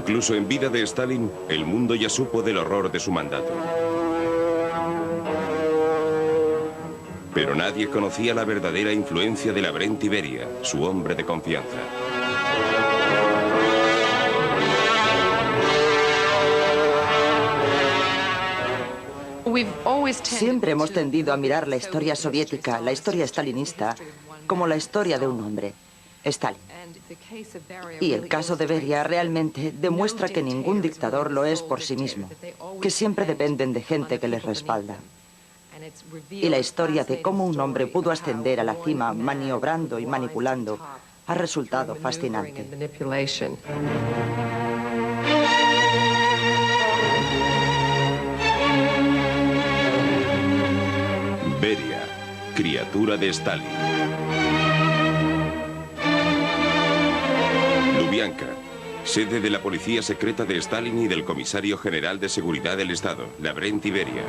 Incluso en vida de Stalin, el mundo ya supo del horror de su mandato. Pero nadie conocía la verdadera influencia de Lavrenti Beria, su hombre de confianza. Siempre hemos tendido a mirar la historia soviética, la historia stalinista, como la historia de un hombre, Stalin. Y el caso de Beria realmente demuestra que ningún dictador lo es por sí mismo, que siempre dependen de gente que les respalda. Y la historia de cómo un hombre pudo ascender a la cima maniobrando y manipulando ha resultado fascinante. Beria, criatura de Stalin. Lubianka, sede de la policía secreta de Stalin y del comisario general de seguridad del Estado, Lavrenti Beria.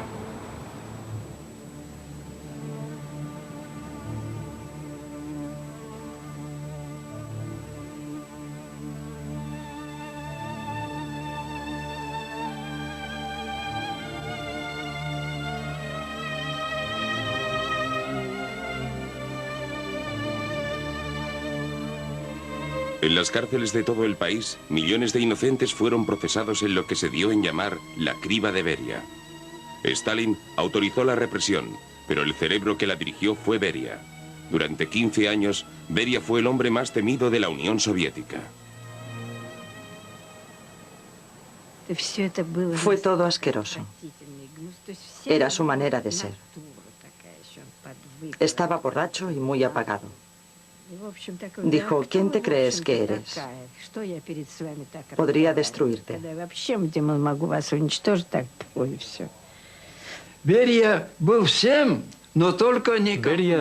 En las cárceles de todo el país, millones de inocentes fueron procesados en lo que se dio en llamar la criba de Beria. Stalin autorizó la represión, pero el cerebro que la dirigió fue Beria. Durante 15 años, Beria fue el hombre más temido de la Unión Soviética. Fue todo asqueroso. Era su manera de ser. Estaba borracho y muy apagado. Dijo, ¿quién te crees que eres? Podría destruirte. Beria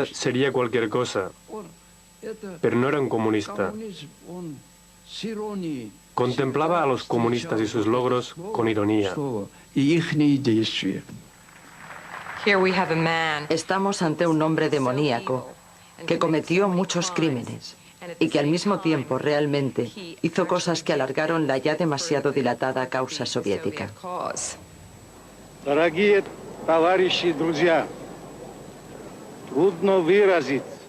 sería cualquier cosa, pero no era un comunista. Contemplaba a los comunistas y sus logros con ironía. Estamos ante un hombre demoníaco que cometió muchos crímenes y que al mismo tiempo realmente hizo cosas que alargaron la ya demasiado dilatada causa soviética.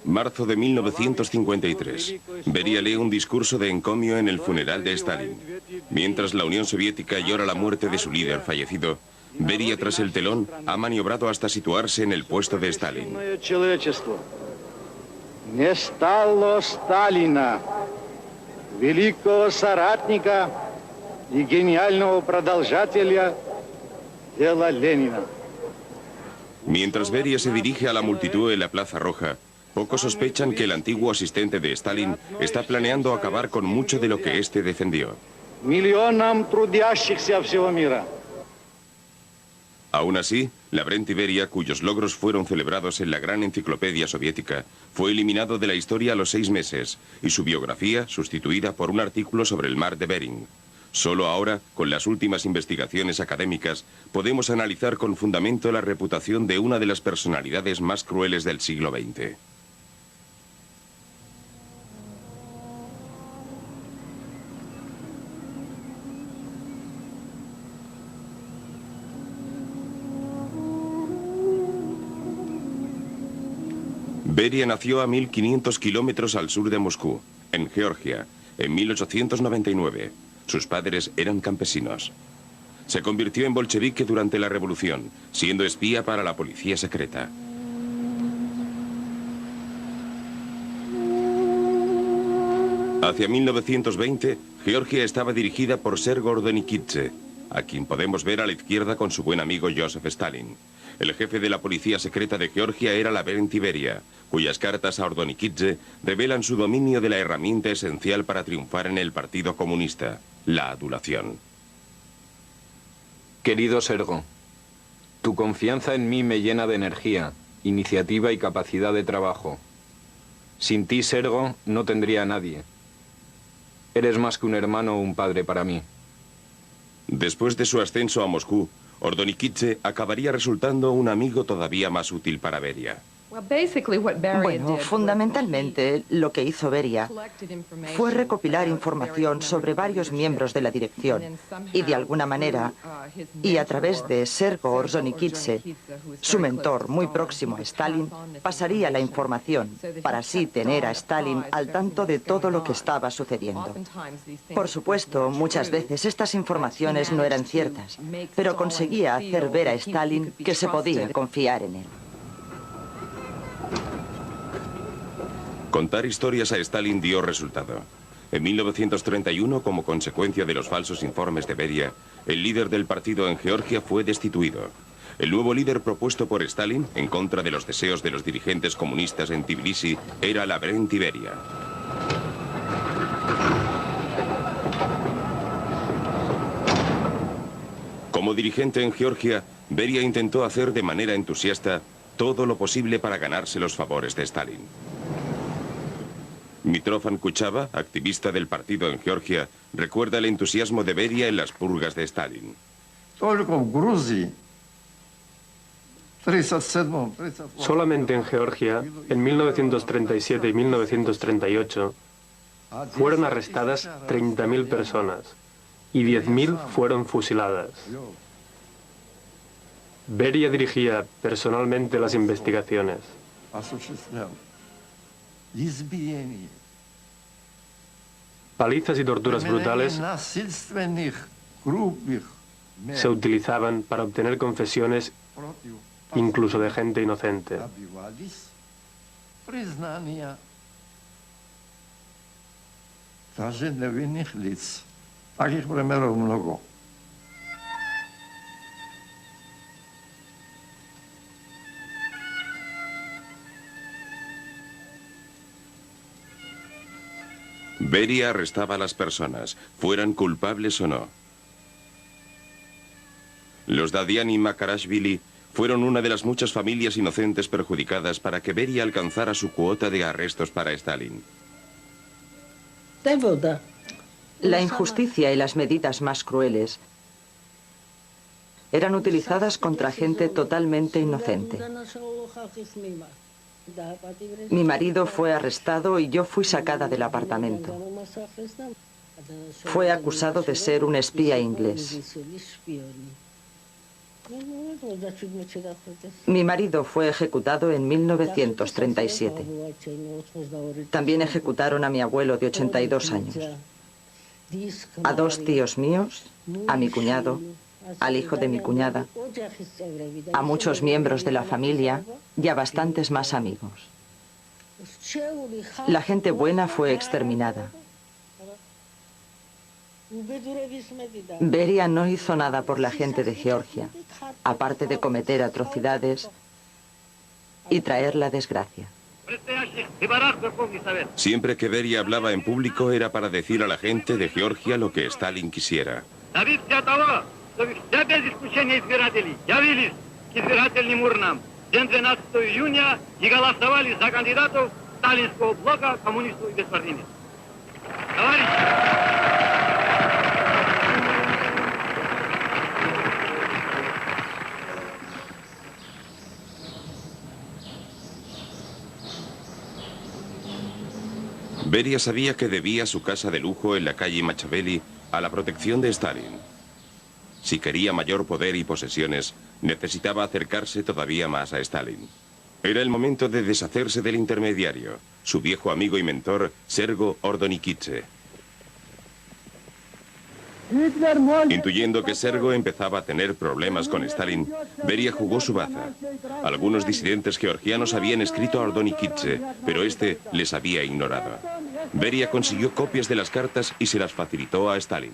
Marzo de 1953. Beria lee un discurso de encomio en el funeral de Stalin. Mientras la Unión Soviética llora la muerte de su líder fallecido, Beria, tras el telón, ha maniobrado hasta situarse en el puesto de Stalin. Не стало Сталина, великого соратника и гениального продолжателя дела Ленина. Mientras Beria se dirige a la multitud en la Plaza Roja, pocos sospechan que el antiguo asistente de Stalin está planeando acabar con mucho de lo que éste defendió. Миллионам трудящихся всего мира. Aún así, Lavrenti Beria, cuyos logros fueron celebrados en la gran enciclopedia soviética, fue eliminado de la historia a los 6 meses y su biografía sustituida por un artículo sobre el mar de Bering. Solo ahora, con las últimas investigaciones académicas, podemos analizar con fundamento la reputación de una de las personalidades más crueles del siglo XX. Beria nació a 1500 kilómetros al sur de Moscú, en Georgia, en 1899. Sus padres eran campesinos. Se convirtió en bolchevique durante la revolución, siendo espía para la policía secreta. Hacia 1920, Georgia estaba dirigida por Sergo Ordonikidze, a quien podemos ver a la izquierda con su buen amigo Joseph Stalin. El jefe de la policía secreta de Georgia era Lavrenti Beria, cuyas cartas a Ordonikidze revelan su dominio de la herramienta esencial para triunfar en el Partido Comunista, la adulación. Querido Sergo, tu confianza en mí me llena de energía, iniciativa y capacidad de trabajo. Sin ti, Sergo, no tendría a nadie. Eres más que un hermano o un padre para mí. Después de su ascenso a Moscú, Ordonikidze acabaría resultando un amigo todavía más útil para Beria. Bueno, fundamentalmente lo que hizo Beria fue recopilar información sobre varios miembros de la dirección y de alguna manera, y a través de Sergo Ordzhonikidze, su mentor muy próximo a Stalin, pasaría la información para así tener a Stalin al tanto de todo lo que estaba sucediendo. Por supuesto, muchas veces estas informaciones no eran ciertas, pero conseguía hacer ver a Stalin que se podía confiar en él. Contar historias a Stalin dio resultado. En 1931, como consecuencia de los falsos informes de Beria, el líder del partido en Georgia fue destituido. El nuevo líder propuesto por Stalin, en contra de los deseos de los dirigentes comunistas en Tbilisi, era Lavrenti Beria. Como dirigente en Georgia, Beria intentó hacer de manera entusiasta todo lo posible para ganarse los favores de Stalin. Mitrofan Kuchava, activista del partido en Georgia, recuerda el entusiasmo de Beria en las purgas de Stalin. Solamente en Georgia, en 1937 y 1938, fueron arrestadas 30.000 personas y 10.000 fueron fusiladas. Beria dirigía personalmente las investigaciones. Palizas y torturas brutales se utilizaban para obtener confesiones incluso de gente inocente. Beria arrestaba a las personas, fueran culpables o no. Los Dadian y Makarashvili fueron una de las muchas familias inocentes perjudicadas para que Beria alcanzara su cuota de arrestos para Stalin. La injusticia y las medidas más crueles eran utilizadas contra gente totalmente inocente. Mi marido fue arrestado y yo fui sacada del apartamento. Fue acusado de ser un espía inglés. Mi marido fue ejecutado en 1937. También ejecutaron a mi abuelo de 82 años, a 2 tíos míos, a mi cuñado, al hijo de mi cuñada, a muchos miembros de la familia y a bastantes más amigos. La gente buena fue exterminada. Beria no hizo nada por la gente de Georgia, aparte de cometer atrocidades y traer la desgracia. Siempre que Beria hablaba en público era para decir a la gente de Georgia lo que Stalin quisiera. Все без исключения избирателей явились к избирательным урнам день 12 июня и голосовали за кандидатов сталинского блока, коммунистов и беспартийцев. Товарищи! Beria sabía que debía su casa de lujo en la calle Machaveli a la protección de Stalin. Si quería mayor poder y posesiones, necesitaba acercarse todavía más a Stalin. Era el momento de deshacerse del intermediario, su viejo amigo y mentor, Sergo Ordzhonikidze. Intuyendo que Sergo empezaba a tener problemas con Stalin, Beria jugó su baza. Algunos disidentes georgianos habían escrito a Ordzhonikidze, pero este les había ignorado. Beria consiguió copias de las cartas y se las facilitó a Stalin.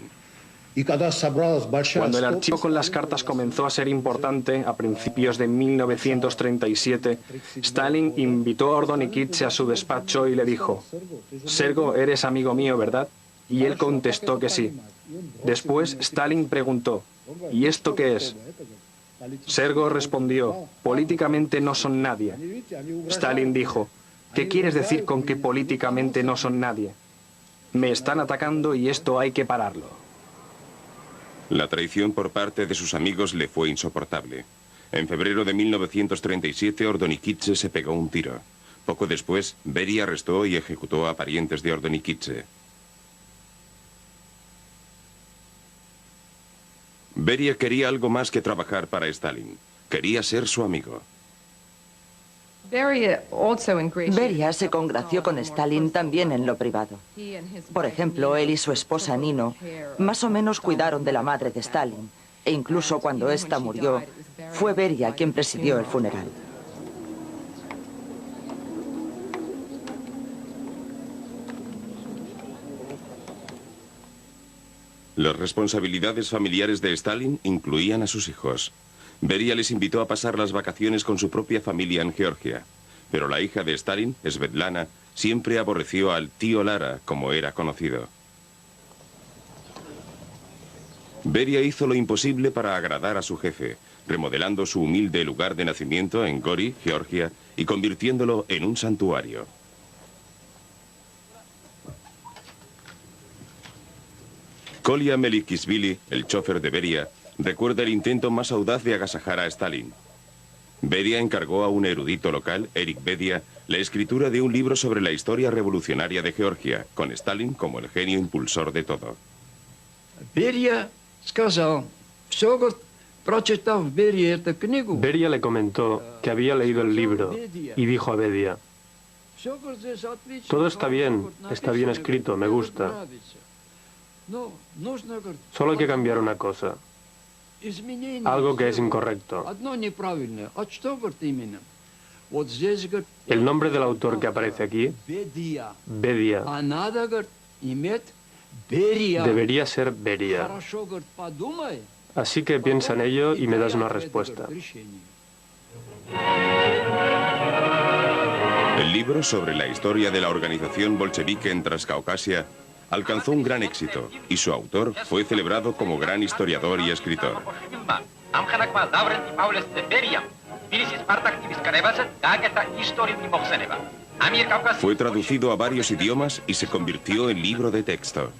Cuando el archivo con las cartas comenzó a ser importante, a principios de 1937, Stalin invitó a Ordzhonikidze a su despacho y le dijo: «Sergo, eres amigo mío, ¿verdad?». Y él contestó que sí. Después, Stalin preguntó: «¿Y esto qué es?». Sergo respondió: «Políticamente no son nadie». Stalin dijo: «¿Qué quieres decir con que políticamente no son nadie? Me están atacando y esto hay que pararlo». La traición por parte de sus amigos le fue insoportable. En febrero de 1937, Ordonikidze se pegó un tiro. Poco después, Beria arrestó y ejecutó a parientes de Ordonikidze. Beria quería algo más que trabajar para Stalin. Quería ser su amigo. Beria se congració con Stalin también en lo privado. Por ejemplo, él y su esposa Nino más o menos cuidaron de la madre de Stalin. E incluso cuando ésta murió, fue Beria quien presidió el funeral. Las responsabilidades familiares de Stalin incluían a sus hijos. Beria les invitó a pasar las vacaciones con su propia familia en Georgia. Pero la hija de Stalin, Svetlana, siempre aborreció al tío Lara, como era conocido. Beria hizo lo imposible para agradar a su jefe, remodelando su humilde lugar de nacimiento en Gori, Georgia, y convirtiéndolo en un santuario. Kolya Melikishvili, el chofer de Beria, recuerda el intento más audaz de agasajar a Stalin. Beria encargó a un erudito local, Erik Bedia, la escritura de un libro sobre la historia revolucionaria de Georgia, con Stalin como el genio impulsor de todo. Beria le comentó que había leído el libro y dijo a Bedia: todo está bien escrito, me gusta. Solo hay que cambiar una cosa, algo que es incorrecto. El nombre del autor que aparece aquí, Bedia, debería ser Beria. Así que piensa en ello y me das una respuesta. El libro sobre la historia de la organización bolchevique en Transcaucasia alcanzó un gran éxito y su autor fue celebrado como gran historiador y escritor. Fue traducido a varios idiomas y se convirtió en libro de texto.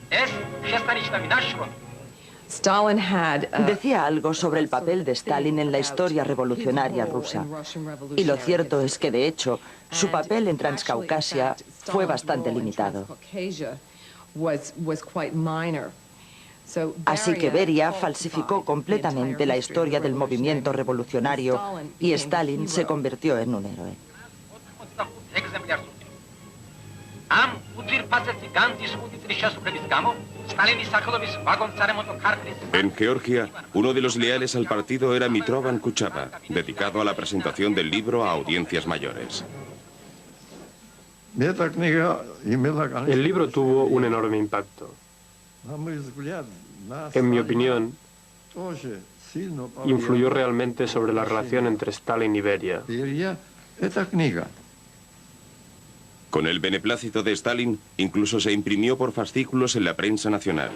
Decía algo sobre el papel de Stalin en la historia revolucionaria rusa. Y lo cierto es que, de hecho, su papel en Transcaucasia fue bastante limitado. Así que Beria falsificó completamente la historia del movimiento revolucionario y Stalin se convirtió en un héroe. En Georgia, uno de los leales al partido era Mitrovan Kuchava, dedicado a la presentación del libro a audiencias mayores. El libro tuvo un enorme impacto. En mi opinión, influyó realmente sobre la relación entre Stalin y Beria. Con el beneplácito de Stalin, incluso se imprimió por fascículos en la prensa nacional.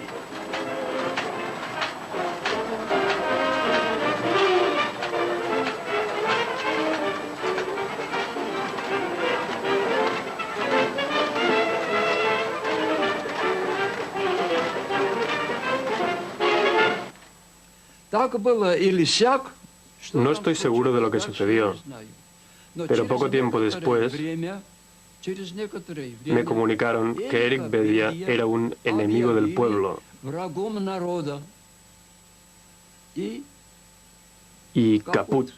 No estoy seguro de lo que sucedió, pero poco tiempo después me comunicaron que Erik Bedia era un enemigo del pueblo y caput.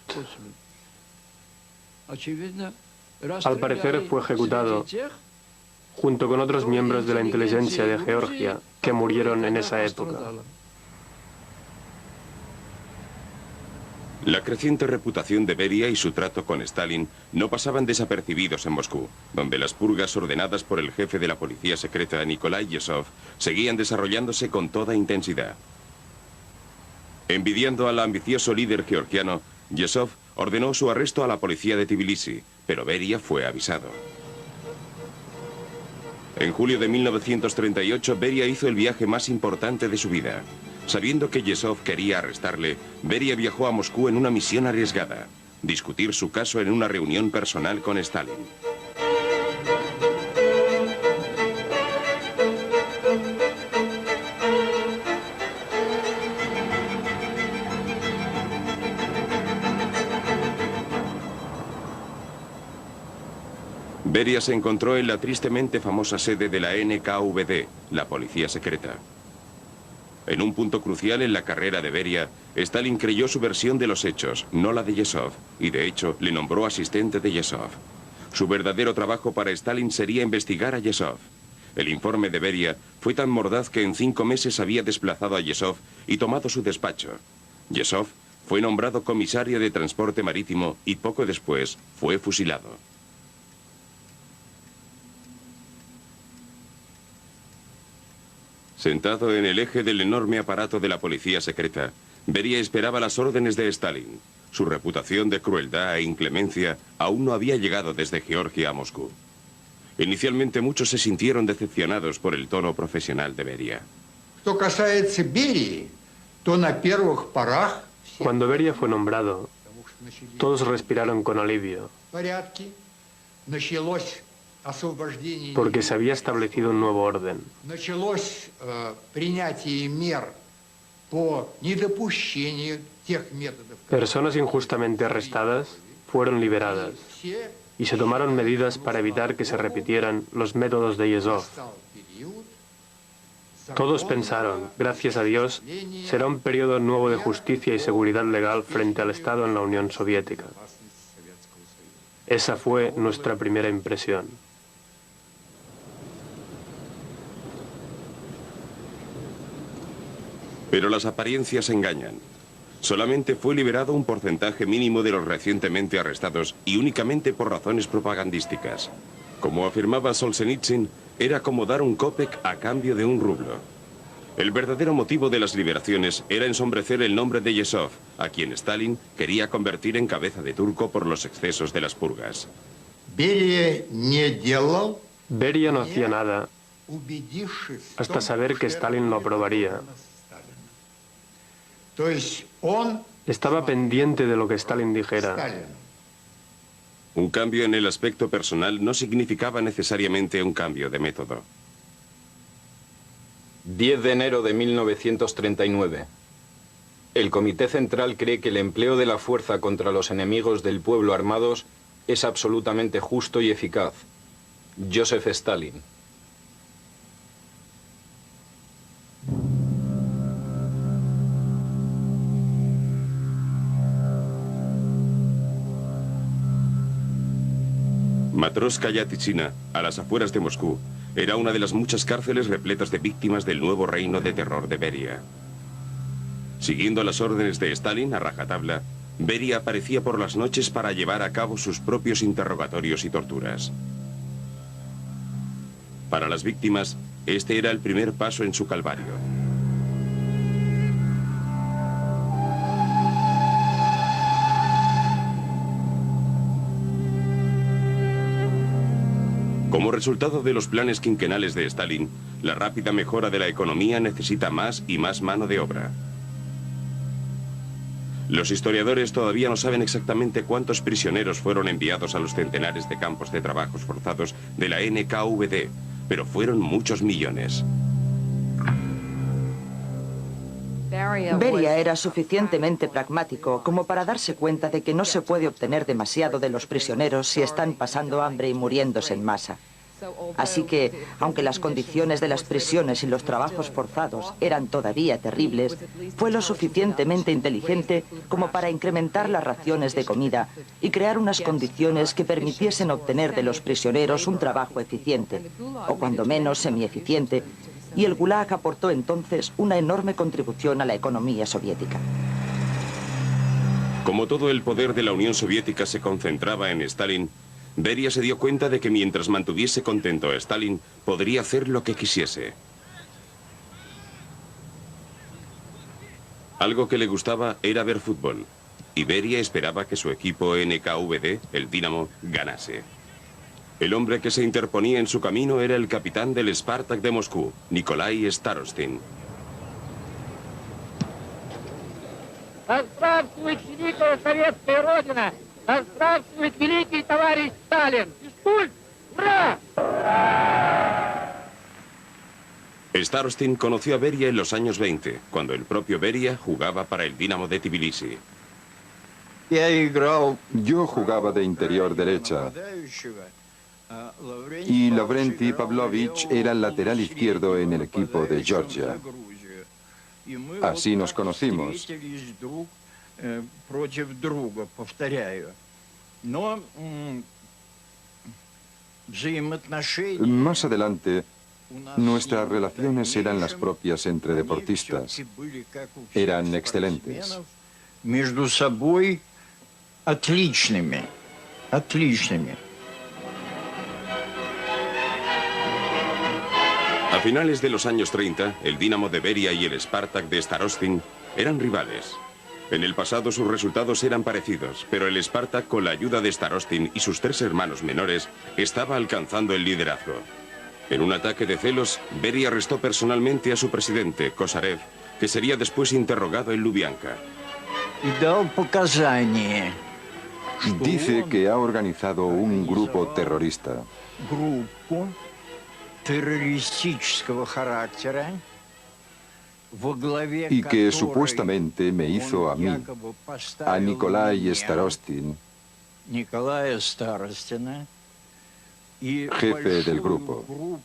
Al parecer fue ejecutado junto con otros miembros de la inteligencia de Georgia que murieron en esa época. La creciente reputación de Beria y su trato con Stalin no pasaban desapercibidos en Moscú, donde las purgas ordenadas por el jefe de la policía secreta, Nikolai Yezhov, seguían desarrollándose con toda intensidad. Envidiando al ambicioso líder georgiano, Yezhov ordenó su arresto a la policía de Tbilisi, pero Beria fue avisado. En julio de 1938, Beria hizo el viaje más importante de su vida. Sabiendo que Yezhov quería arrestarle, Beria viajó a Moscú en una misión arriesgada: discutir su caso en una reunión personal con Stalin. Beria se encontró en la tristemente famosa sede de la NKVD, la policía secreta. En un punto crucial en la carrera de Beria, Stalin creyó su versión de los hechos, no la de Yezhov, y de hecho le nombró asistente de Yezhov. Su verdadero trabajo para Stalin sería investigar a Yezhov. El informe de Beria fue tan mordaz que en 5 meses había desplazado a Yezhov y tomado su despacho. Yezhov fue nombrado comisario de transporte marítimo y poco después fue fusilado. Sentado en el eje del enorme aparato de la policía secreta, Beria esperaba las órdenes de Stalin. Su reputación de crueldad e inclemencia aún no había llegado desde Georgia a Moscú. Inicialmente muchos se sintieron decepcionados por el tono profesional de Beria. Cuando Beria fue nombrado, todos respiraron con alivio, porque se había establecido un nuevo orden. Personas injustamente arrestadas fueron liberadas y se tomaron medidas para evitar que se repitieran los métodos de Yezhov. Todos pensaron, gracias a Dios, será un periodo nuevo de justicia y seguridad legal frente al Estado en la Unión Soviética. Esa fue nuestra primera impresión. Pero las apariencias engañan. Solamente fue liberado un porcentaje mínimo de los recientemente arrestados y únicamente por razones propagandísticas. Como afirmaba Solzhenitsyn, era como dar un kopek a cambio de un rublo. El verdadero motivo de las liberaciones era ensombrecer el nombre de Yezhov, a quien Stalin quería convertir en cabeza de turco por los excesos de las purgas. Beria no hacía nada hasta saber que Stalin lo aprobaría. Estaba pendiente de lo que Stalin dijera. Un cambio en el aspecto personal no significaba necesariamente un cambio de método. 10 de enero de 1939. El Comité Central cree que el empleo de la fuerza contra los enemigos del pueblo armados es absolutamente justo y eficaz. Joseph Stalin. Matroskaya Tichina, a las afueras de Moscú, era una de las muchas cárceles repletas de víctimas del nuevo reino de terror de Beria. Siguiendo las órdenes de Stalin a rajatabla, Beria aparecía por las noches para llevar a cabo sus propios interrogatorios y torturas. Para las víctimas, este era el primer paso en su calvario. Como resultado de los planes quinquenales de Stalin, la rápida mejora de la economía necesita más y más mano de obra. Los historiadores todavía no saben exactamente cuántos prisioneros fueron enviados a los centenares de campos de trabajos forzados de la NKVD, pero fueron muchos millones. Beria era suficientemente pragmático como para darse cuenta de que no se puede obtener demasiado de los prisioneros si están pasando hambre y muriéndose en masa. Así que, aunque las condiciones de las prisiones y los trabajos forzados eran todavía terribles, fue lo suficientemente inteligente como para incrementar las raciones de comida y crear unas condiciones que permitiesen obtener de los prisioneros un trabajo eficiente, o cuando menos semieficiente, y el Gulag aportó entonces una enorme contribución a la economía soviética. Como todo el poder de la Unión Soviética se concentraba en Stalin, Beria se dio cuenta de que mientras mantuviese contento a Stalin, podría hacer lo que quisiese. Algo que le gustaba era ver fútbol, y Beria esperaba que su equipo NKVD, el Dinamo, ganase. El hombre que se interponía en su camino era el capitán del Spartak de Moscú, Nikolai Starostin. Здравствует великая советская родина! Здравствует великий товарищ Сталин! Физкульт! Ура! Starostin conoció a Beria en los años 20, cuando el propio Beria jugaba para el Dinamo de Tbilisi. Yo jugaba de interior derecha. Y Lavrenti Pavlovich era el lateral izquierdo en el equipo de Georgia. Así nos conocimos. Más adelante, nuestras relaciones eran las propias entre deportistas. Eran excelentes. Между собой отличными. A finales de los años 30, el Dinamo de Beria y el Spartak de Starostin eran rivales. En el pasado sus resultados eran parecidos, pero el Spartak, con la ayuda de Starostin y sus 3 hermanos menores, estaba alcanzando el liderazgo. En un ataque de celos, Beria arrestó personalmente a su presidente, Kosarev, que sería después interrogado en Lubianka. Dice que ha organizado un grupo terrorista. Y que supuestamente me hizo a mí, a Nikolai Starostin, jefe del grupo.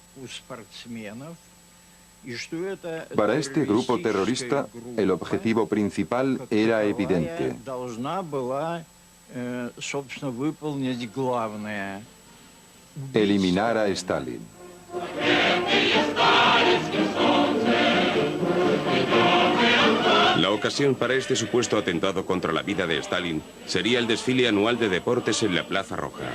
Para este grupo terrorista, el objetivo principal era evidente. Eliminar a Stalin. La ocasión para este supuesto atentado contra la vida de Stalin sería el desfile anual de deportes en la Plaza Roja.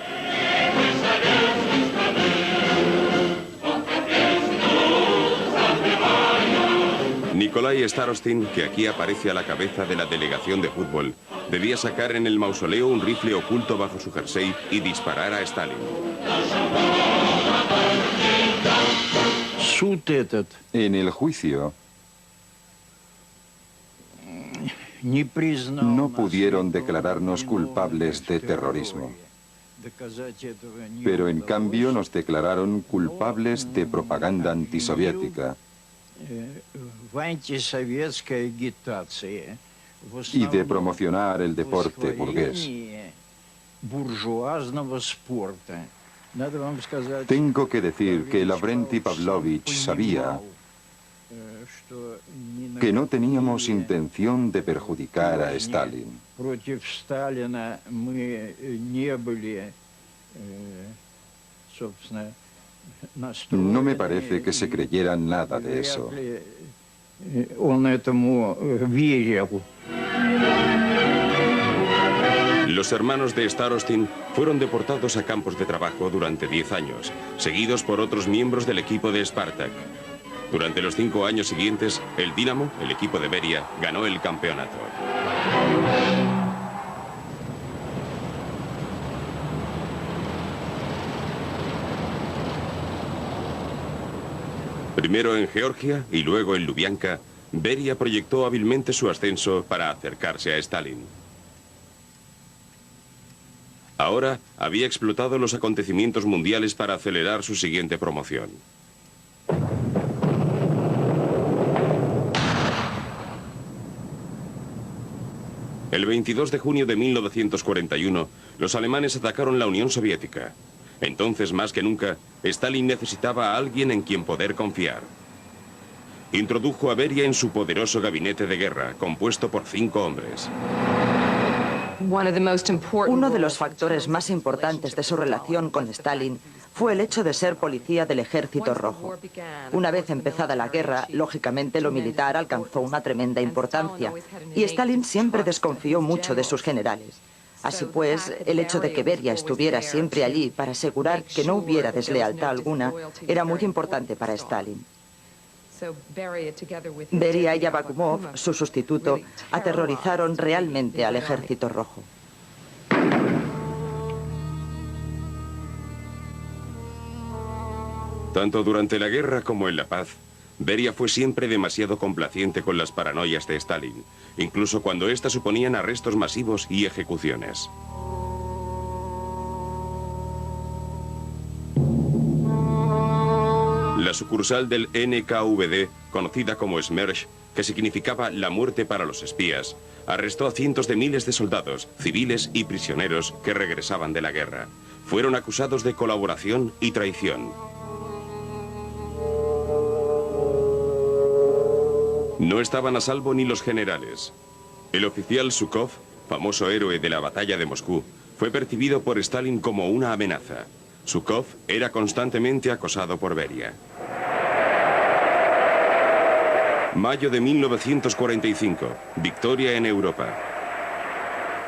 Nikolai Starostin, que aquí aparece a la cabeza de la delegación de fútbol, debía sacar en el mausoleo un rifle oculto bajo su jersey y disparar a Stalin. En el juicio, no pudieron declararnos culpables de terrorismo, pero en cambio nos declararon culpables de propaganda antisoviética y de promocionar el deporte burgués. Tengo que decir que Lavrenti Pavlovich sabía que no teníamos intención de perjudicar a Stalin. No me parece que se creyera nada de eso. Los hermanos de Starostin fueron deportados a campos de trabajo durante 10 años, seguidos por otros miembros del equipo de Spartak. Durante los 5 años siguientes, el Dinamo, el equipo de Beria, ganó el campeonato. Primero en Georgia y luego en Lubianka, Beria proyectó hábilmente su ascenso para acercarse a Stalin. Ahora había explotado los acontecimientos mundiales para acelerar su siguiente promoción. El 22 de junio de 1941, los alemanes atacaron la Unión Soviética. Entonces, más que nunca, Stalin necesitaba a alguien en quien poder confiar. Introdujo a Beria en su poderoso gabinete de guerra, compuesto por 5 hombres. Uno de los factores más importantes de su relación con Stalin fue el hecho de ser policía del Ejército Rojo. Una vez empezada la guerra, lógicamente lo militar alcanzó una tremenda importancia, y Stalin siempre desconfió mucho de sus generales. Así pues, el hecho de que Beria estuviera siempre allí para asegurar que no hubiera deslealtad alguna era muy importante para Stalin. Beria y Abakumov, su sustituto, aterrorizaron realmente al Ejército Rojo. Tanto durante la guerra como en la paz, Beria fue siempre demasiado complaciente con las paranoias de Stalin, incluso cuando éstas suponían arrestos masivos y ejecuciones. La sucursal del NKVD, conocida como Smersh, que significaba la muerte para los espías, arrestó a cientos de miles de soldados, civiles y prisioneros que regresaban de la guerra. fueron acusados de colaboración y traición. No estaban a salvo ni los generales. El oficial Zhukov, famoso héroe de la batalla de Moscú, fue percibido por Stalin como una amenaza. Zhukov era constantemente acosado por Beria. Mayo de 1945, victoria en Europa.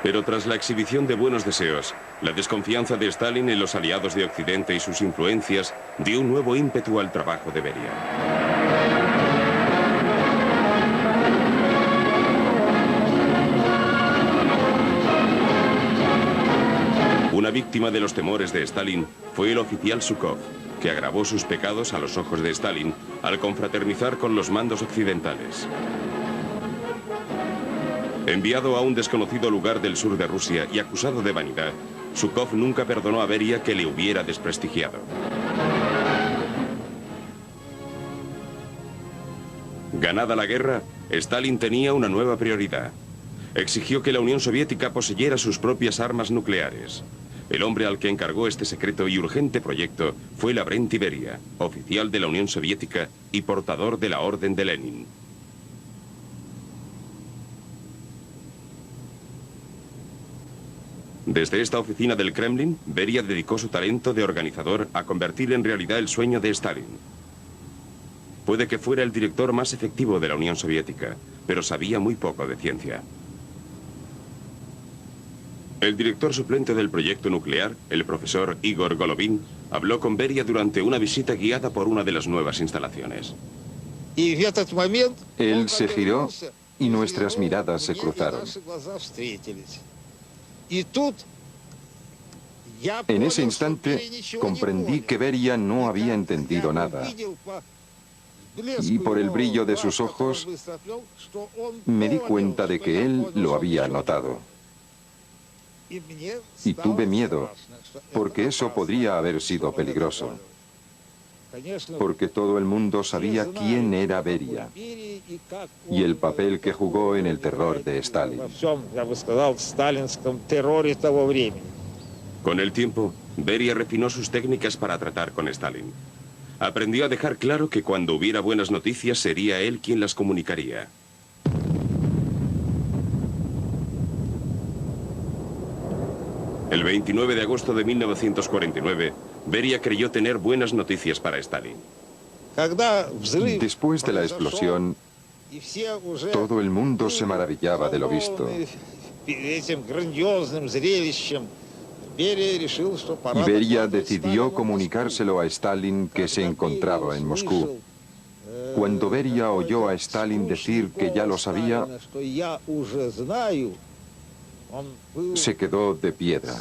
Pero tras la exhibición de buenos deseos, la desconfianza de Stalin en los aliados de Occidente y sus influencias dio un nuevo ímpetu al trabajo de Beria. Una víctima de los temores de Stalin fue el oficial Zhukov, que agravó sus pecados a los ojos de Stalin al confraternizar con los mandos occidentales. Enviado a un desconocido lugar del sur de Rusia y acusado de vanidad, Zhukov nunca perdonó a Beria que le hubiera desprestigiado. Ganada la guerra, Stalin tenía una nueva prioridad. Exigió que la Unión Soviética poseyera sus propias armas nucleares. El hombre al que encargó este secreto y urgente proyecto fue Lavrenti Beria, oficial de la Unión Soviética y portador de la Orden de Lenin. Desde esta oficina del Kremlin, Beria dedicó su talento de organizador a convertir en realidad el sueño de Stalin. Puede que fuera el director más efectivo de la Unión Soviética, pero sabía muy poco de ciencia. El director suplente del proyecto nuclear, el profesor Igor Golovin, habló con Beria durante una visita guiada por una de las nuevas instalaciones. Él se giró y nuestras miradas se cruzaron. En ese instante comprendí que Beria no había entendido nada. Y por el brillo de sus ojos me di cuenta de que él lo había notado. Y tuve miedo, porque eso podría haber sido peligroso. Porque todo el mundo sabía quién era Beria y el papel que jugó en el terror de Stalin. Con el tiempo, Beria refinó sus técnicas para tratar con Stalin. Aprendió a dejar claro que cuando hubiera buenas noticias sería él quien las comunicaría. El 29 de agosto de 1949, Beria creyó tener buenas noticias para Stalin. Después de la explosión, todo el mundo se maravillaba de lo visto. Y Beria decidió comunicárselo a Stalin, que se encontraba en Moscú. Cuando Beria oyó a Stalin decir que ya lo sabía, se quedó de piedra.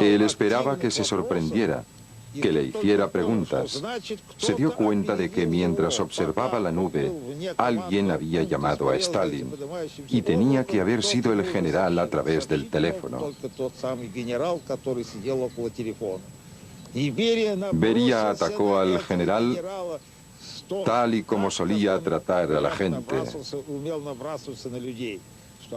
Él esperaba que se sorprendiera, que le hiciera preguntas. Se dio cuenta de que mientras observaba la nube, alguien había llamado a Stalin y tenía que haber sido el general a través del teléfono. Beria atacó al general tal y como solía tratar a la gente,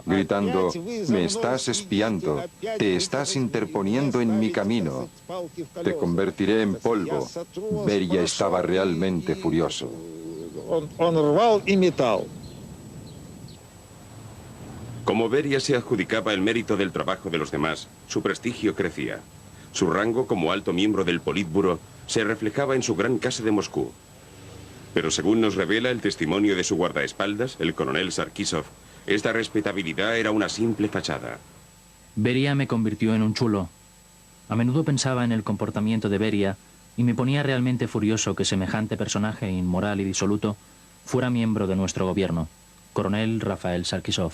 gritando: «Me estás espiando, te estás interponiendo en mi camino, te convertiré en polvo». Beria estaba realmente furioso. Como Beria se adjudicaba el mérito del trabajo de los demás, su prestigio crecía. Su rango como alto miembro del Politburó se reflejaba en su gran casa de Moscú. Pero según nos revela el testimonio de su guardaespaldas, el coronel Sarkisov, esta respetabilidad era una simple fachada. Beria me convirtió en un chulo. A menudo pensaba en el comportamiento de Beria y me ponía realmente furioso que semejante personaje inmoral y disoluto fuera miembro de nuestro gobierno. Coronel Rafael Sarkisov.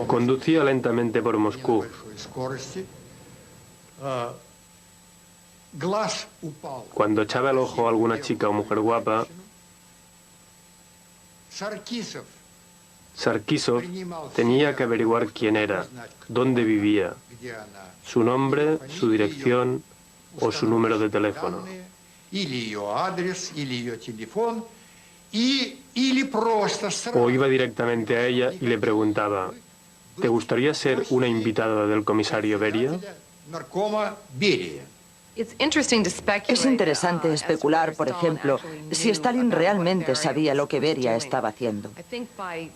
Conducía lentamente por Moscú. Cuando echaba el ojo a alguna chica o mujer guapa, Sarkisov tenía que averiguar quién era, dónde vivía, su nombre, su dirección o su número de teléfono. O iba directamente a ella y le preguntaba, ¿te gustaría ser una invitada del comisario Beria? Es interesante especular, por ejemplo, si Stalin realmente sabía lo que Beria estaba haciendo.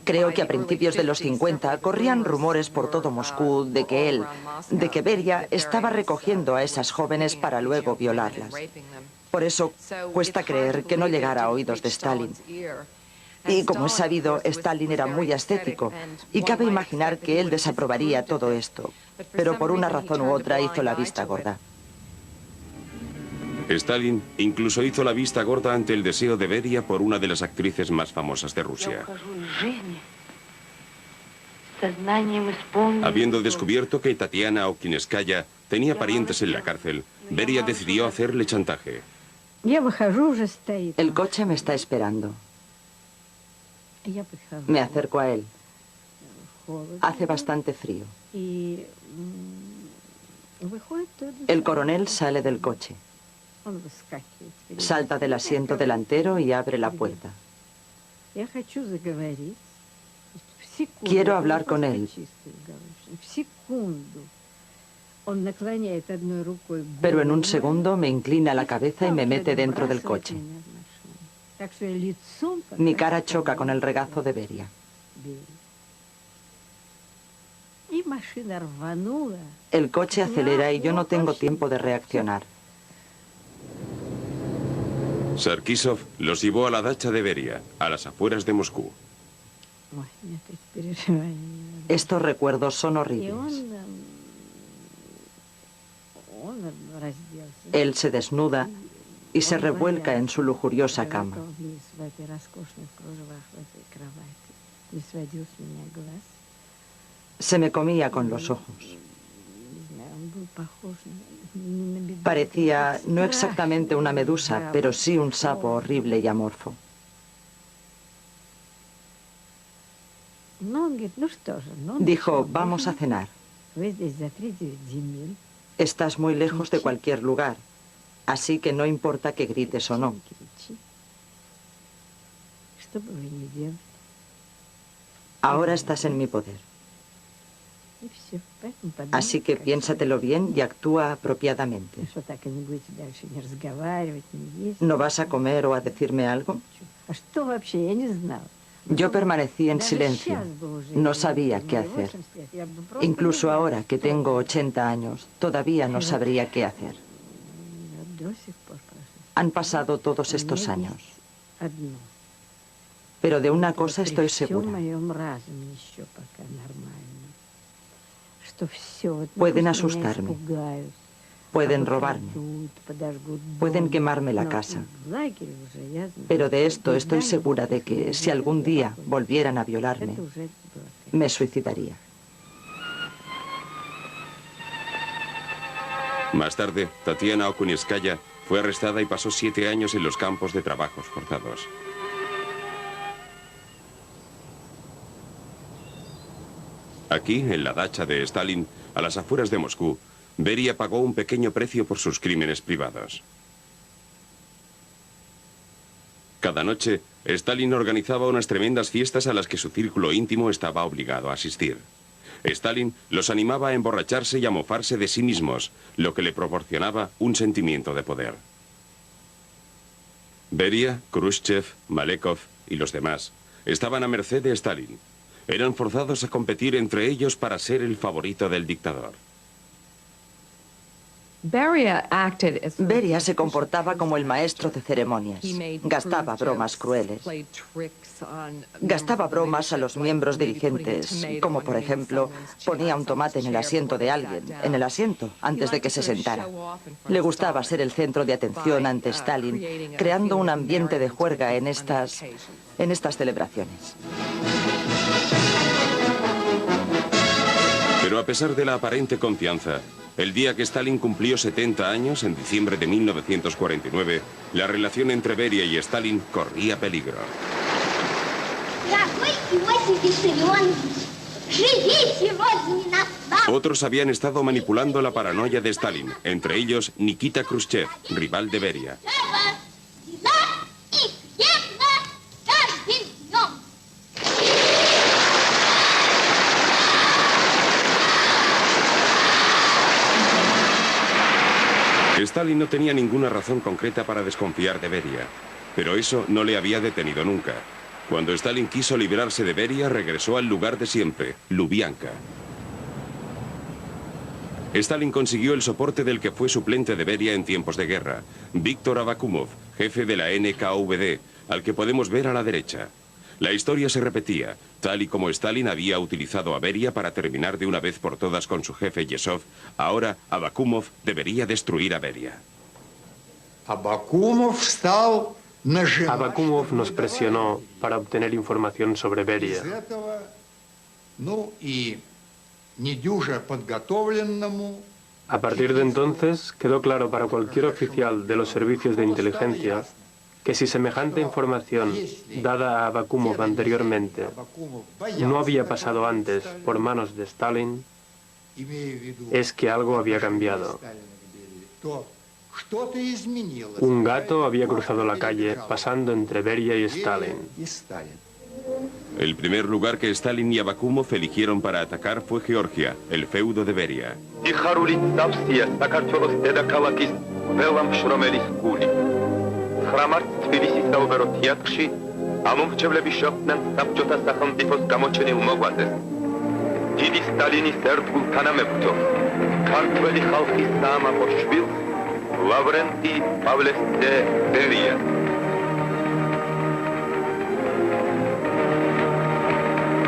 Creo que a principios de los 50 corrían rumores por todo Moscú de que Beria estaba recogiendo a esas jóvenes para luego violarlas. Por eso cuesta creer que no llegara a oídos de Stalin. Y como es sabido, Stalin era muy ascético y cabe imaginar que él desaprobaría todo esto, pero por una razón u otra hizo la vista gorda. Stalin incluso hizo la vista gorda ante el deseo de Beria por una de las actrices más famosas de Rusia. Habiendo descubierto que Tatiana Okineskaya tenía parientes en la cárcel, Beria decidió hacerle chantaje. El coche me está esperando. Me acerco a él. Hace bastante frío. El coronel sale del coche. Salta del asiento delantero y abre la puerta. Quiero hablar con él. Pero en un segundo me inclina la cabeza y me mete dentro del coche. Mi cara choca con el regazo de Beria. El coche acelera y yo no tengo tiempo de reaccionar. Sarkisov los llevó a la dacha de Beria, a las afueras de Moscú. Estos recuerdos son horribles. Él se desnuda y se revuelca en su lujuriosa cama. Se me comía con los ojos. Parecía no exactamente una medusa, pero sí un sapo horrible y amorfo. Dijo, vamos a cenar. Estás muy lejos de cualquier lugar, así que no importa que grites o no. Ahora estás en mi poder. Así que piénsatelo bien y actúa apropiadamente. ¿No vas a comer o a decirme algo? Yo permanecí en silencio. No sabía qué hacer. Incluso ahora que tengo 80 años, todavía no sabría qué hacer. Han pasado todos estos años. Pero de una cosa estoy segura. Pueden asustarme. Pueden robarme. Pueden quemarme la casa. Pero de esto estoy segura de que si algún día volvieran a violarme, me suicidaría. Más tarde, Tatiana Okuneskaya fue arrestada y pasó 7 años en los campos de trabajos forzados. Aquí, en la dacha de Stalin, a las afueras de Moscú, Beria pagó un pequeño precio por sus crímenes privados. Cada noche, Stalin organizaba unas tremendas fiestas a las que su círculo íntimo estaba obligado a asistir. Stalin los animaba a emborracharse y a mofarse de sí mismos, lo que le proporcionaba un sentimiento de poder. Beria, Khrushchev, Malekov y los demás estaban a merced de Stalin. Eran forzados a competir entre ellos para ser el favorito del dictador. Beria se comportaba como el maestro de ceremonias. Gastaba bromas crueles. Gastaba bromas a los miembros dirigentes, como por ejemplo, ponía un tomate en el asiento de alguien, en el asiento, antes de que se sentara. Le gustaba ser el centro de atención ante Stalin, creando un ambiente de juerga en estas celebraciones. Pero a pesar de la aparente confianza, el día que Stalin cumplió 70 años, en diciembre de 1949, la relación entre Beria y Stalin corría peligro. Otros habían estado manipulando la paranoia de Stalin, entre ellos Nikita Khrushchev, rival de Beria. Stalin no tenía ninguna razón concreta para desconfiar de Beria, pero eso no le había detenido nunca. Cuando Stalin quiso librarse de Beria, regresó al lugar de siempre, Lubianka. Stalin consiguió el soporte del que fue suplente de Beria en tiempos de guerra, Víktor Abakumov, jefe de la NKVD, al que podemos ver a la derecha. La historia se repetía, tal y como Stalin había utilizado a Beria para terminar de una vez por todas con su jefe Yezhov, ahora Abakumov debería destruir a Beria. Abakumov nos presionó para obtener información sobre Beria. A partir de entonces, quedó claro para cualquier oficial de los servicios de inteligencia que si semejante información dada a Abakumov anteriormente no había pasado antes por manos de Stalin, es que algo había cambiado. Un gato había cruzado la calle pasando entre Beria y Stalin. El primer lugar que Stalin y Abakumov eligieron para atacar fue Georgia, el feudo de Beria.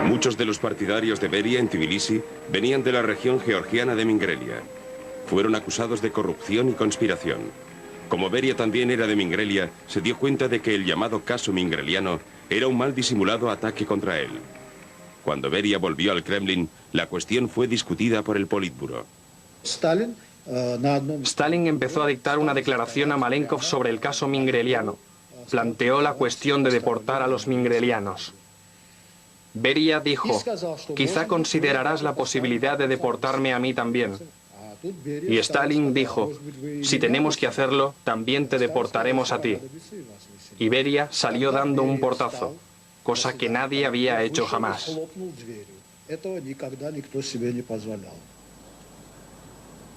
Muchos de los partidarios de Beria en Tbilisi venían de la región georgiana de Mingrelia. Fueron acusados de corrupción y conspiración. Como Beria también era de Mingrelia, se dio cuenta de que el llamado caso mingreliano era un mal disimulado ataque contra él. Cuando Beria volvió al Kremlin, la cuestión fue discutida por el Politburo. Stalin empezó a dictar una declaración a Malenkov sobre el caso mingreliano. Planteó la cuestión de deportar a los mingrelianos. Beria dijo, quizá considerarás la posibilidad de deportarme a mí también. Y Stalin dijo, si tenemos que hacerlo, también te deportaremos a ti. Y Beria salió dando un portazo, cosa que nadie había hecho jamás.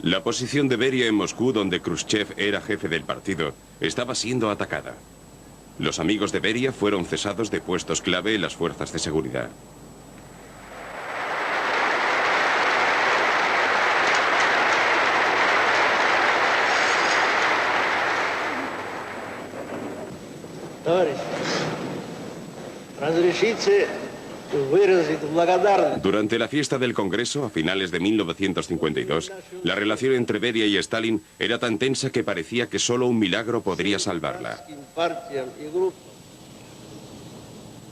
La posición de Beria en Moscú, donde Khrushchev era jefe del partido, estaba siendo atacada. Los amigos de Beria fueron cesados de puestos clave en las fuerzas de seguridad. Durante la fiesta del Congreso, a finales de 1952, la relación entre Beria y Stalin era tan tensa que parecía que solo un milagro podría salvarla.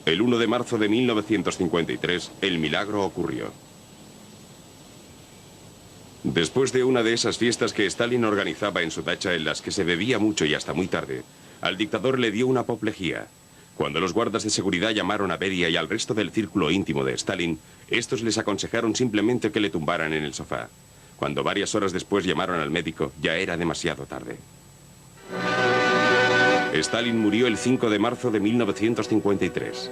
El 1 de marzo de 1953, el milagro ocurrió. Después de una de esas fiestas que Stalin organizaba en su dacha, en las que se bebía mucho y hasta muy tarde, al dictador le dio una apoplejía. Cuando los guardas de seguridad llamaron a Beria y al resto del círculo íntimo de Stalin, estos les aconsejaron simplemente que le tumbaran en el sofá. Cuando varias horas después llamaron al médico, ya era demasiado tarde. Stalin murió el 5 de marzo de 1953.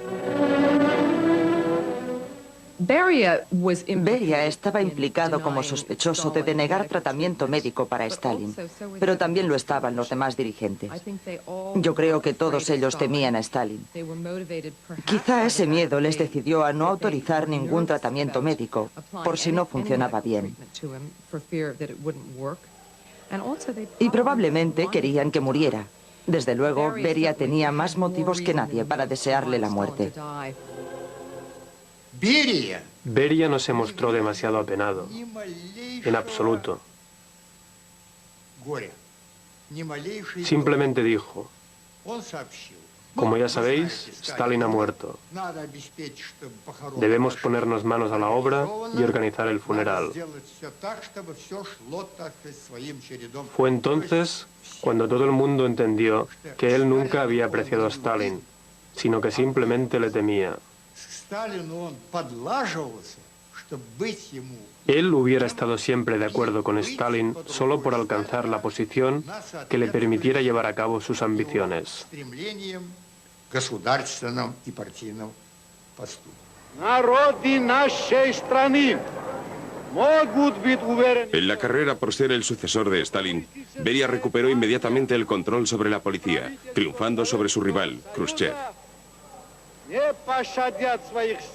Beria estaba implicado como sospechoso de denegar tratamiento médico para Stalin, pero también lo estaban los demás dirigentes. Yo creo que todos ellos temían a Stalin. Quizá ese miedo les decidió a no autorizar ningún tratamiento médico, por si no funcionaba bien. Y probablemente querían que muriera. Desde luego, Beria tenía más motivos que nadie para desearle la muerte. Beria no se mostró demasiado apenado, en absoluto. Simplemente dijo, como ya sabéis, Stalin ha muerto. Debemos ponernos manos a la obra y organizar el funeral. Fue entonces cuando todo el mundo entendió que él nunca había apreciado a Stalin, sino que simplemente le temía. Él hubiera estado siempre de acuerdo con Stalin solo por alcanzar la posición que le permitiera llevar a cabo sus ambiciones. En la carrera por ser el sucesor de Stalin, Beria recuperó inmediatamente el control sobre la policía, triunfando sobre su rival, Khrushchev.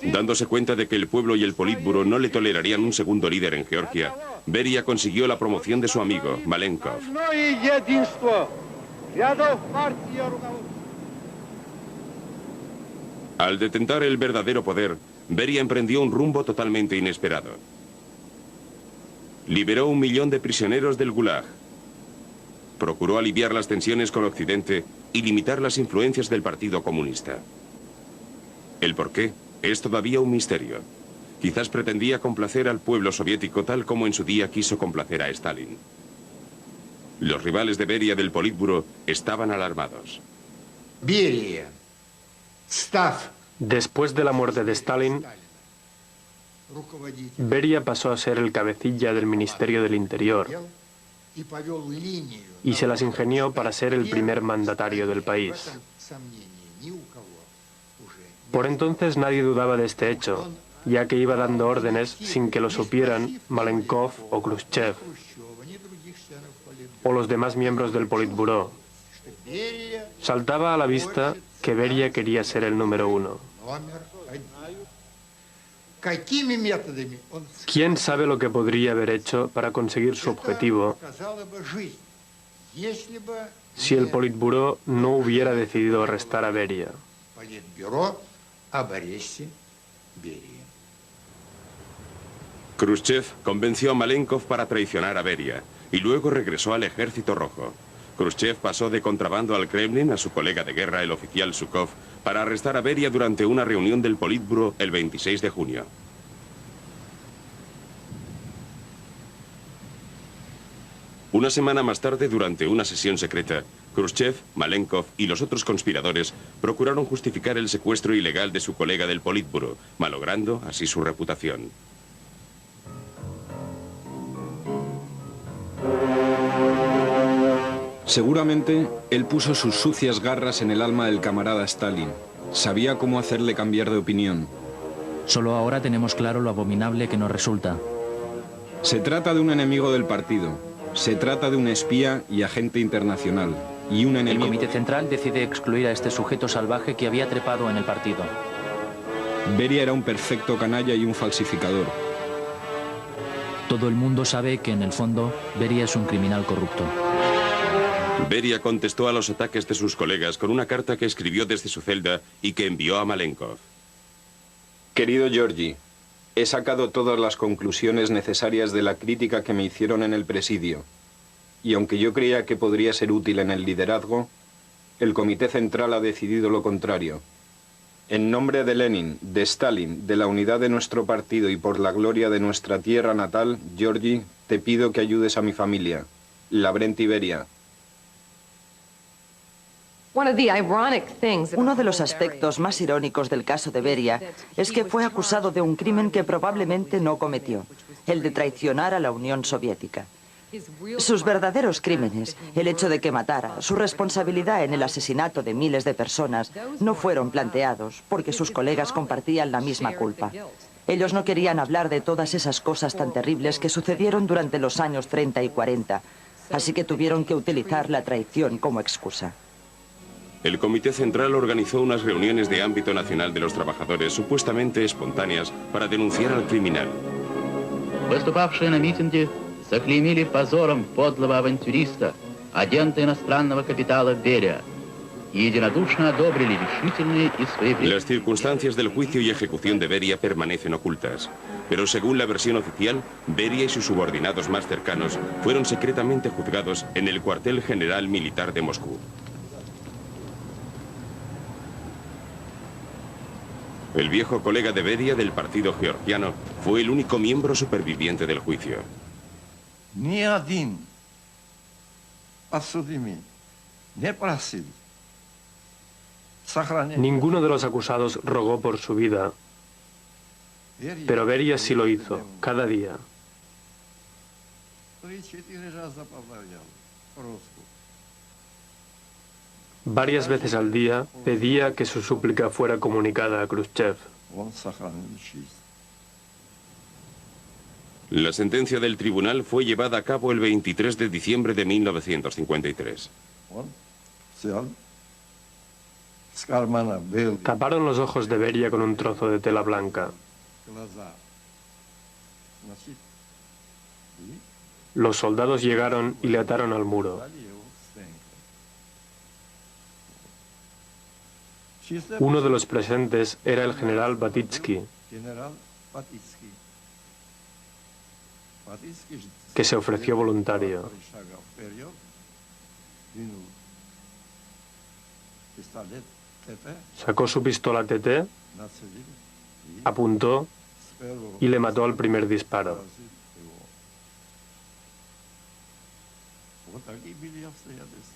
Dándose cuenta de que el pueblo y el Politburo no le tolerarían un segundo líder en Georgia, Beria consiguió la promoción de su amigo, Malenkov. Al detentar el verdadero poder, Beria emprendió un rumbo totalmente inesperado. Liberó 1 millón de prisioneros del Gulag. Procuró aliviar las tensiones con Occidente y limitar las influencias del Partido Comunista. El porqué es todavía un misterio. Quizás pretendía complacer al pueblo soviético tal como en su día quiso complacer a Stalin. Los rivales de Beria del Politburo estaban alarmados. Después de la muerte de Stalin, Beria pasó a ser el cabecilla del Ministerio del Interior y se las ingenió para ser el primer mandatario del país. Por entonces nadie dudaba de este hecho, ya que iba dando órdenes sin que lo supieran Malenkov o Khrushchev o los demás miembros del Politburó. Saltaba a la vista que Beria quería ser el número 1. ¿Quién sabe lo que podría haber hecho para conseguir su objetivo si el Politburó no hubiera decidido arrestar a Beria? Khrushchev convenció a Malenkov para traicionar a Beria y luego regresó al Ejército Rojo. Khrushchev pasó de contrabando al Kremlin a su colega de guerra, el oficial Zhukov, para arrestar a Beria durante una reunión del Politburo el 26 de junio. Una semana más tarde, durante una sesión secreta, Khrushchev, Malenkov y los otros conspiradores procuraron justificar el secuestro ilegal de su colega del Politburo, malogrando así su reputación. Seguramente, él puso sus sucias garras en el alma del camarada Stalin. Sabía cómo hacerle cambiar de opinión. Solo ahora tenemos claro lo abominable que nos resulta. Se trata de un enemigo del partido. Se trata de un espía y agente internacional. Y un enemigo... El Comité Central decide excluir a este sujeto salvaje que había trepado en el partido. Beria era un perfecto canalla y un falsificador. Todo el mundo sabe que en el fondo Beria es un criminal corrupto. Beria contestó a los ataques de sus colegas con una carta que escribió desde su celda y que envió a Malenkov. Querido Georgi, he sacado todas las conclusiones necesarias de la crítica que me hicieron en el presidio. Y aunque yo creía que podría ser útil en el liderazgo, el Comité Central ha decidido lo contrario. En nombre de Lenin, de Stalin, de la unidad de nuestro partido y por la gloria de nuestra tierra natal, Georgi, te pido que ayudes a mi familia, Lavrenti Beria. Uno de los aspectos más irónicos del caso de Beria es que fue acusado de un crimen que probablemente no cometió, el de traicionar a la Unión Soviética. Sus verdaderos crímenes, el hecho de que matara, su responsabilidad en el asesinato de miles de personas, no fueron planteados porque sus colegas compartían la misma culpa. Ellos no querían hablar de todas esas cosas tan terribles que sucedieron durante los años 30 y 40, así que tuvieron que utilizar la traición como excusa. El Comité Central organizó unas reuniones de ámbito nacional de los trabajadores supuestamente espontáneas para denunciar al criminal. Выступавшие на митинге заклеймили позором подлого авантюриста, агента иностранного капитала Берия, y единодушно одобрили решительные и своевременные... Las circunstancias del juicio y ejecución de Beria permanecen ocultas, pero según la versión oficial, Beria y sus subordinados más cercanos fueron secretamente juzgados en el cuartel general militar de Moscú. El viejo colega de Beria del partido georgiano fue el único miembro superviviente del juicio. Ninguno de los acusados rogó por su vida, pero Beria sí lo hizo, cada día. Varias veces al día pedía que su súplica fuera comunicada a Khrushchev. La sentencia del tribunal fue llevada a cabo el 23 de diciembre de 1953. Taparon los ojos de Beria con un trozo de tela blanca. Los soldados llegaron y le ataron al muro. Uno de los presentes era el general Batitsky, que se ofreció voluntario. Sacó su pistola TT, apuntó y le mató al primer disparo.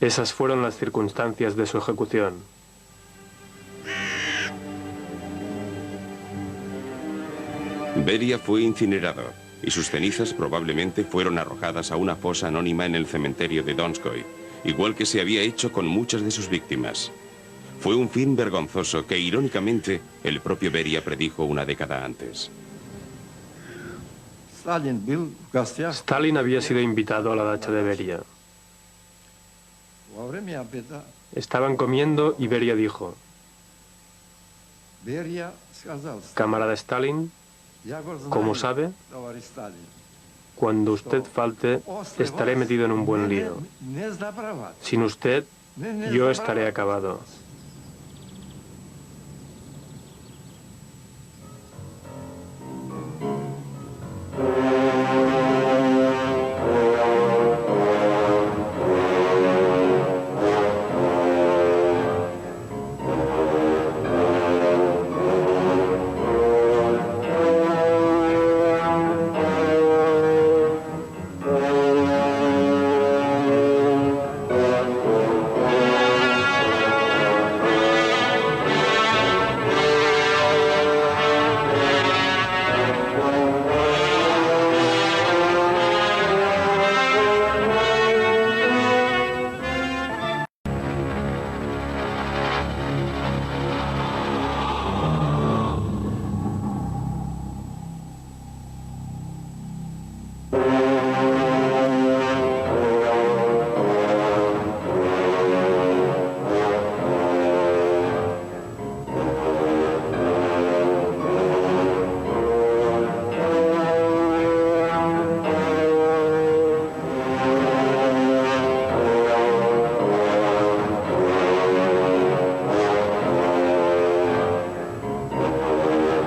Esas fueron las circunstancias de su ejecución. Beria fue incinerado y sus cenizas probablemente fueron arrojadas a una fosa anónima en el cementerio de Donskoy, igual que se había hecho con muchas de sus víctimas. Fue un fin vergonzoso que, irónicamente, el propio Beria predijo una década antes. Stalin había sido invitado a la dacha de Beria. Estaban comiendo y Beria dijo: camarada Stalin, como sabe, cuando usted falte, estaré metido en un buen lío. Sin usted, yo estaré acabado.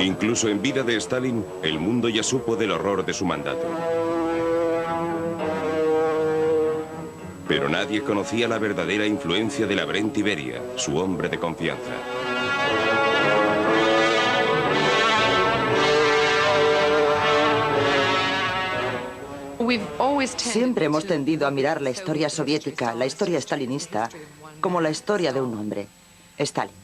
Incluso en vida de Stalin, el mundo ya supo del horror de su mandato. Pero nadie conocía la verdadera influencia de Lavrenti Beria, su hombre de confianza. Siempre hemos tendido a mirar la historia soviética, la historia stalinista, como la historia de un hombre, Stalin.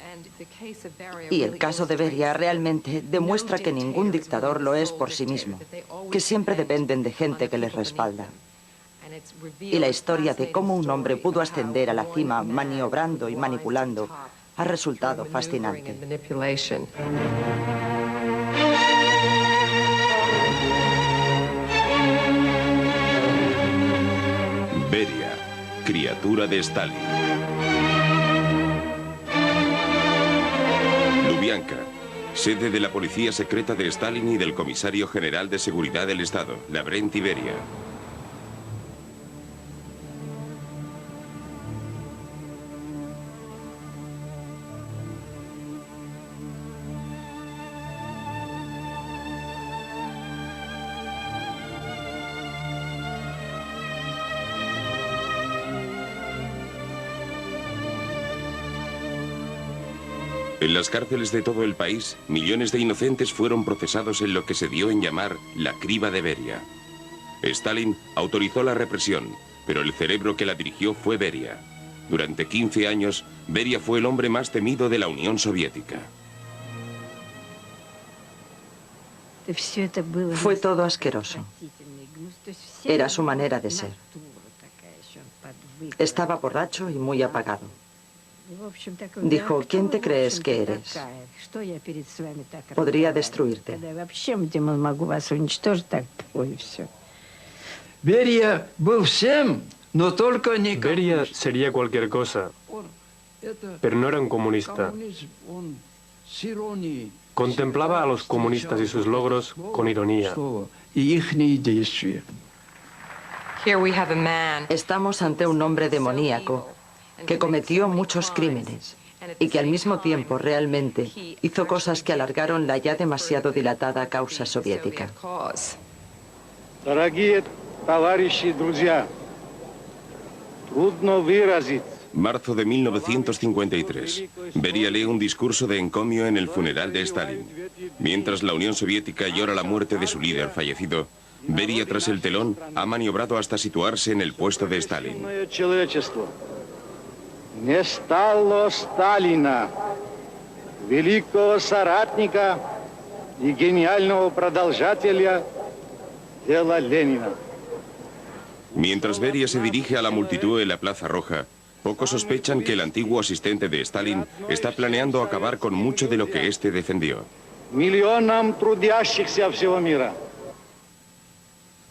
Y el caso de Beria realmente demuestra que ningún dictador lo es por sí mismo, que siempre dependen de gente que les respalda. Y la historia de cómo un hombre pudo ascender a la cima maniobrando y manipulando ha resultado fascinante. Beria, criatura de Stalin. Lubianka, sede de la policía secreta de Stalin y del comisario general de seguridad del Estado, Lavrenti Beria. En las cárceles de todo el país, millones de inocentes fueron procesados en lo que se dio en llamar la criba de Beria. Stalin autorizó la represión, pero el cerebro que la dirigió fue Beria. Durante 15 años, Beria fue el hombre más temido de la Unión Soviética. Fue todo asqueroso. Era su manera de ser. Estaba borracho y muy apagado. Dijo, ¿quién te crees que eres? Podría destruirte. Берия был всем, но только не Beria sería cualquier cosa, pero no era un comunista. Он с иронией Contemplaba a los comunistas y sus logros con ironía. и ихние действия. Estamos ante un hombre demoníaco que cometió muchos crímenes y que al mismo tiempo realmente hizo cosas que alargaron la ya demasiado dilatada causa soviética. Дорогие товарищи и друзья, трудно выразить. Marzo de 1953. Beria lee un discurso de encomio en el funeral de Stalin. Mientras la Unión Soviética llora la muerte de su líder fallecido, Beria, tras el telón, ha maniobrado hasta situarse en el puesto de Stalin. Человечество не стало Сталина, великого соратника и гениального продолжателя дела Ленина. Mientras Beria se dirige a la multitud en la Plaza Roja, pocos sospechan que el antiguo asistente de Stalin está planeando acabar con mucho de lo que éste defendió. Миллионам трудящихся всего мира.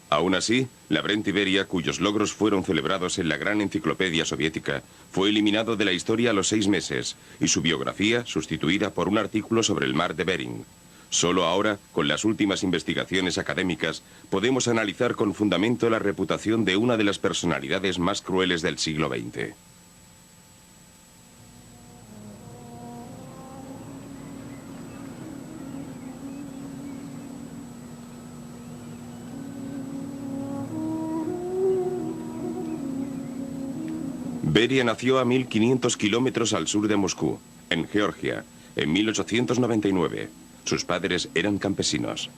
Aún así, Lavrenti Beria, cuyos logros fueron celebrados en la gran enciclopedia soviética, fue eliminado de la historia a los 6 meses y su biografía sustituida por un artículo sobre el mar de Bering. Solo ahora, con las últimas investigaciones académicas, podemos analizar con fundamento la reputación de una de las personalidades más crueles del siglo XX. Beria nació a 1500 kilómetros al sur de Moscú, en Georgia, en 1899. Sus padres eran campesinos.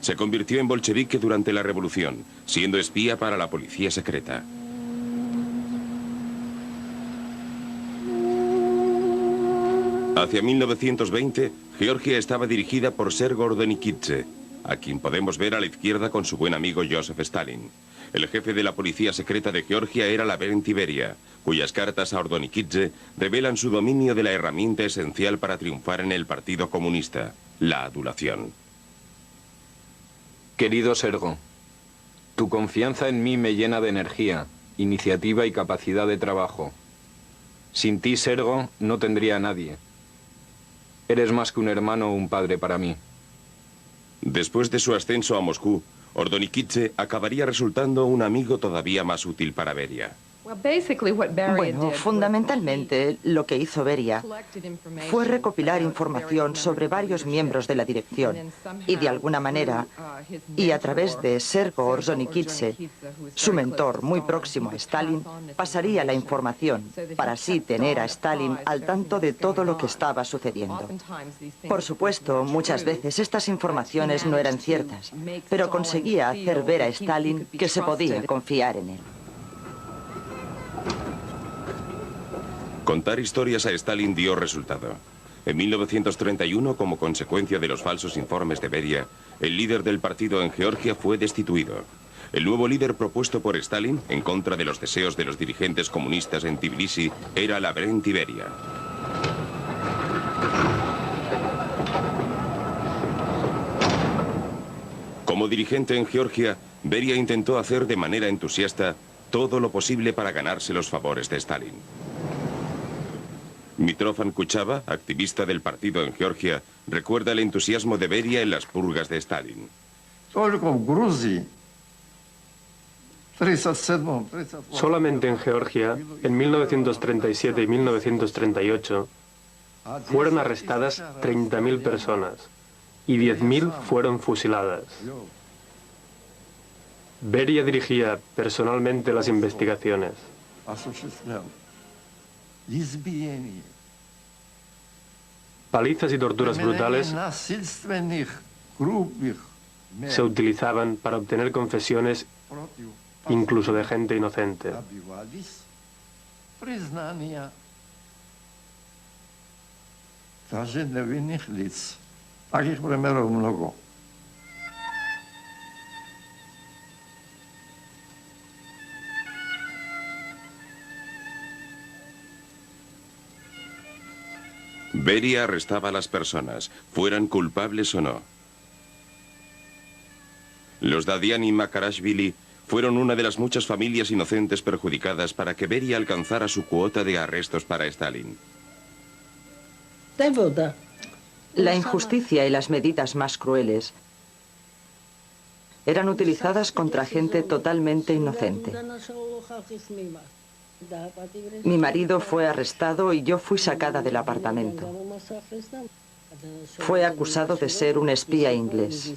Se convirtió en bolchevique durante la revolución, siendo espía para la policía secreta. Hacia 1920, Georgia estaba dirigida por Sergo Ordonikidze, a quien podemos ver a la izquierda con su buen amigo Joseph Stalin. El jefe de la policía secreta de Georgia era Lavrenti Beria, cuyas cartas a Ordonikidze revelan su dominio de la herramienta esencial para triunfar en el Partido Comunista, la adulación. Querido Sergo, tu confianza en mí me llena de energía, iniciativa y capacidad de trabajo. Sin ti, Sergo, no tendría a nadie. Eres más que un hermano o un padre para mí. Después de su ascenso a Moscú, Ordonikidze acabaría resultando un amigo todavía más útil para Beria. Bueno, fundamentalmente lo que hizo Beria fue recopilar información sobre varios miembros de la dirección y de alguna manera, y a través de Sergo Ordonikidze, su mentor muy próximo a Stalin, pasaría la información para así tener a Stalin al tanto de todo lo que estaba sucediendo. Por supuesto, muchas veces estas informaciones no eran ciertas, pero conseguía hacer ver a Stalin que se podía confiar en él. Contar historias a Stalin dio resultado. En 1931, como consecuencia de los falsos informes de Beria, el líder del partido en Georgia fue destituido. El nuevo líder propuesto por Stalin, en contra de los deseos de los dirigentes comunistas en Tbilisi, era Lavrenti Beria. Como dirigente en Georgia, Beria intentó hacer de manera entusiasta todo lo posible para ganarse los favores de Stalin. Mitrofan Kuchava, activista del partido en Georgia, recuerda el entusiasmo de Beria en las purgas de Stalin. Solamente en Georgia, en 1937 y 1938, fueron arrestadas 30.000 personas y 10.000 fueron fusiladas. Beria dirigía personalmente las investigaciones. Palizas y torturas brutales se utilizaban para obtener confesiones incluso de gente inocente. Beria arrestaba a las personas, fueran culpables o no. Los Dadian y Makarashvili fueron una de las muchas familias inocentes perjudicadas para que Beria alcanzara su cuota de arrestos para Stalin. La injusticia y las medidas más crueles eran utilizadas contra gente totalmente inocente. Mi marido fue arrestado y yo fui sacada del apartamento. Fue acusado de ser un espía inglés.